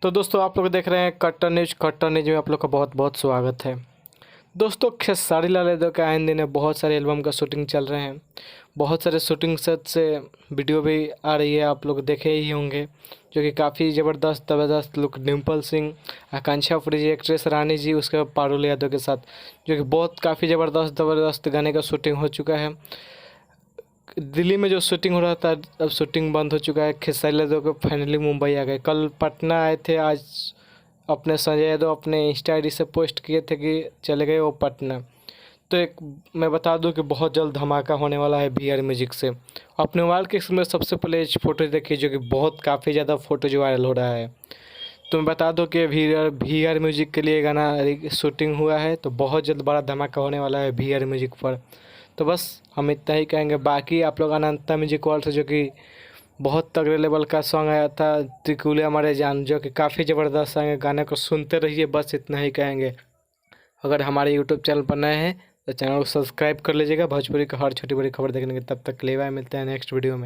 तो दोस्तों आप लोग देख रहे हैं कट्टर न्यूज में आप लोग का बहुत बहुत स्वागत है। दोस्तों खेसारी लाल यादव के आए दिन बहुत सारे एल्बम का शूटिंग चल रहे हैं। बहुत सारे शूटिंग सेट से वीडियो भी आ रही है, आप लोग देखे ही होंगे, जो कि काफ़ी ज़बरदस्त लुक। डिम्पल सिंह, आकांक्षा फुरी जी, एक्ट्रेस रानी जी, उसके बाद पारुल यादव के साथ, जो कि बहुत काफ़ी ज़बरदस्त गाने का शूटिंग हो चुका है। दिल्ली में जो शूटिंग हो रहा था अब शूटिंग बंद हो चुका है। खेसारी यादव को फाइनली मुंबई आ गए। कल पटना आए थे, आज अपने संजय यादव अपने इंस्टा आई डी से पोस्ट किए थे कि चले गए वो पटना। तो एक मैं बता दूं कि बहुत जल्द धमाका होने वाला है VR म्यूजिक से। अपने मोबाइल के इसमें सबसे पहले फ़ोटो देखिए, जो कि बहुत काफ़ी ज़्यादा फ़ोटो जो वायरल हो रहा है। तो मैं बता दूं कि VR म्यूजिक के लिए गाना शूटिंग हुआ है, तो बहुत जल्द बड़ा धमाका होने वाला है VR म्यूजिक पर। तो बस हम इतना ही कहेंगे। बाकी आप लोग अनंता म्यूजिक वर्ल्ड से, जो कि बहुत तगड़े लेवल का सॉन्ग आया था, त्रिकुले हमारे जान, जो कि काफ़ी ज़बरदस्त सॉन्ग है। गाने को सुनते रहिए, बस इतना ही कहेंगे। अगर हमारे यूट्यूब चैनल पर नए हैं तो चैनल को सब्सक्राइब कर लीजिएगा। भोजपुरी का हर छोटी बड़ी खबर देखने के। तब तक के लिए बाय, मिलते हैं नेक्स्ट वीडियो में।